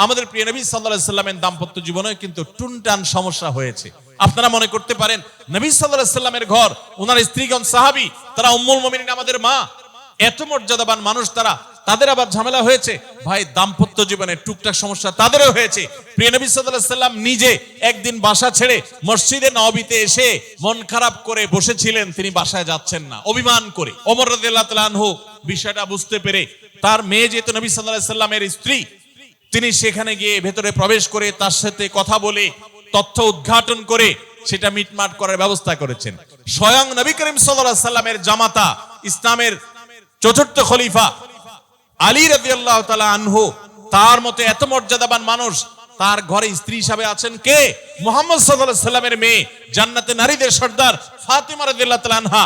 আমাদের প্রিয় নবী সাল্লাল্লাহু আলাইহি সাল্লামের দাম্পত্য জীবনে কিন্তু টুনটান সমস্যা হয়েছে। আপনারা মনে করতে পারেন নবী সাল্লাল্লাহু আলাইহি সাল্লামের ঘর, ওনার স্ত্রীগণ সাহাবী, তারা উম্মুল মুমিনিন আমাদের মা, এত মর্যাদাবান মানুষ তারা, তাদের আবার ঝামেলা হয়েছে। ভাই দাম্পত্য জীবনে টুকটাক সমস্যা তাদেরও হয়েছে। প্রিয় নবী সাল্লাল্লাহু আলাইহি সাল্লাম নিজে একদিন বাসা ছেড়ে মসজিদে নববীতে এসে মন খারাপ করে বসেছিলেন, তিনি বাসায় যাচ্ছেন না, অভিমান করে। ওমর রাদিয়াল্লাহু তাআলা আনহু বিষয়টা বুঝতে পেরে তার মেয়ে যেহেতু নবী সাল্লাল্লাহু আলাইহি সাল্লামের স্ত্রী, তিনি সেখানে গিয়ে ভেতরে প্রবেশ করে তার সাথে কথা বলে তথ্য উদ্ঘাটন করে সেটা মিটমাট করার ব্যবস্থা করেছেন। স্বয়ং নবী করিম সাল্লাল্লাহু আলাইহি সাল্লামের জামাতা, ইসলামের চতুর্থ খলিফা আলী রাদিয়াল্লাহু তাআলা আনহু, তার মতো এত মর্যাদাবান মানুষ, তার ঘরে স্ত্রী হিসাবে আছেন কে? মুহাম্মদ সাল্লাল্লাহু আলাইহি সাল্লামের মেয়ে, জান্নাতে নারীদের সর্দার ফাতিমা রাদিয়াল্লাহু তাআলা আনহা।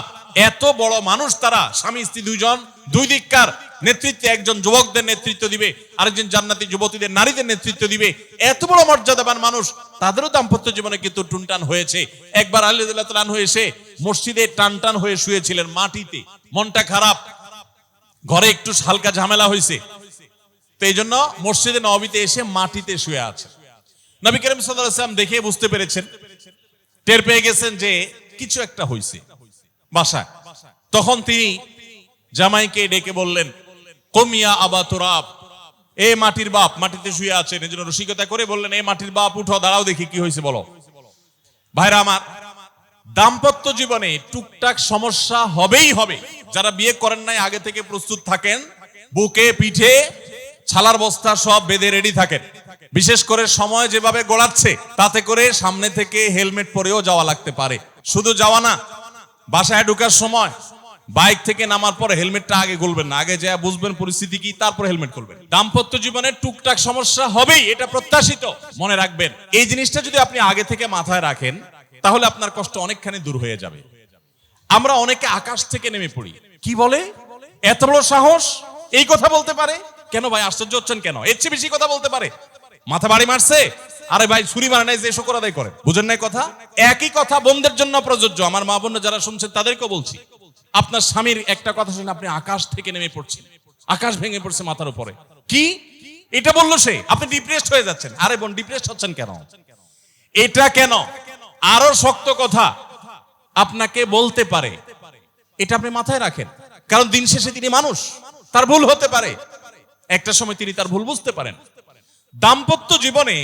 এত বড় মানুষ তারা, স্বামী স্ত্রী দুইজন, দুই দিককার নেতৃত্বে, একজন যুবকদের নেতৃত্ব দিবে, আরেকজন জান্নাতি যুবতীদের, নারীদের নেতৃত্ব দিবে। এত বড় মর্যাদাবান মানুষ, তাদেরও দাম্পত্য জীবনে কিন্তু টুনটান হয়েছে। একবার আলী রাদিয়াল্লাহু তাআলা আনহু এসে মসজিদে টানটান হয়ে শুয়েছিলেন মাটিতে, মনটা খারাপ, ঘরে একটু হালকা ঝামেলা হয়েছে, তো এই জন্য মসজিদে নববীতে এসে মাটিতে শুয়ে আছে। নবী করিম সাল্লাল্লাহু আলাইহি ওয়াসাল্লাম দেখে বুঝতে পেরেছেন, টের পেয়ে গেছেন যে কিছু একটা হয়েছে বাসায়। তখন তিনি জামাইকে ডেকে বললেন, কমিয়া আবা তুরাব, এ মাটির বাপ, মাটিতে শুয়ে আছেন, এজন্য রসিকতা করে বললেন, এ মাটির বাপ উঠো, দাঁড়াও দেখি কি হয়েছে বলো। ভাইরা আমার, দাম্পত্য জীবনে টুকটাক সমস্যা হবেই হবে। যারা বিয়ে করেন নাই আগে থেকে প্রস্তুত থাকেন, বুকে পিঠে ছালার বস্তা সব বেঁধে রেডি থাকেন। বিশেষ করে সময় যেভাবে গড়াচ্ছে, তাতে করে সামনে থেকে হেলমেট পরেও যাওয়া লাগতে পারে। শুধু যাওয়া না, বাসায় ঢোকার সময় বাইক থেকে নামার পর হেলমেটটা আগে খুলবেন না, আগে যা বুঝবেন পরিস্থিতি কি, তারপর হেলমেট খুলবেন। দাম্পত্য জীবনে টুকটাক সমস্যা হবেই, এটা প্রত্যাশিত, মনে রাখবেন। এই জিনিসটা যদি আপনি আগে থেকে মাথায় রাখেন, তাহলে আপনার কষ্ট অনেকখানি দূর হয়ে যাবে। আমরা অনেকে আকাশ থেকে নেমে পড়ি, কি বলে, এত বড় সাহস, এই কথা বলতে পারে কেন? ভাই আশ্চর্য হচ্ছেন কেন? এর চেয়ে বেশি কথা বলতে পারে, মাথা বাড়ি মারছে, আরে ভাই ছুরি মারে নাই যে শুকর আদায় করে, বুঝেন নাই কথা? একই কথা বোনদের জন্য প্রযোজ্য। আমার মা বোন যারা শুনছেন তাদেরকেও বলছি, আপনার স্বামীর একটা কথা শুনে আপনি আকাশ থেকে নেমে পড়ছেন, আকাশ ভেঙে পড়ছে মাথার উপরে, কি এটা বললো সে, আপনি ডিপ্রেসড হয়ে যাচ্ছেন। আরে বোন ডিপ্রেসড হচ্ছেন কেন? এটা কেন? আরো শক্ত কথা আপনাকে বলতে পারে, এটা আপনি মাথায় রাখেন। কারণ দিন শেষে তিনি মানুষ, তার ভুল হতে পারে, একটা সময় তিনি তার ভুল বুঝতে পারেন। দাম্পত্য জীবনে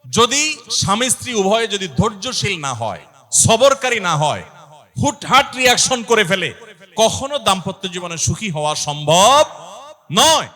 যদি স্বামী স্ত্রী উভয়ে যদি ধৈর্যশীল না হয়, সবরকারী না হয়, হুটহাট রিয়াকশন করে ফেলে, কখনো দাম্পত্য জীবনে সুখী হওয়া সম্ভব নয়।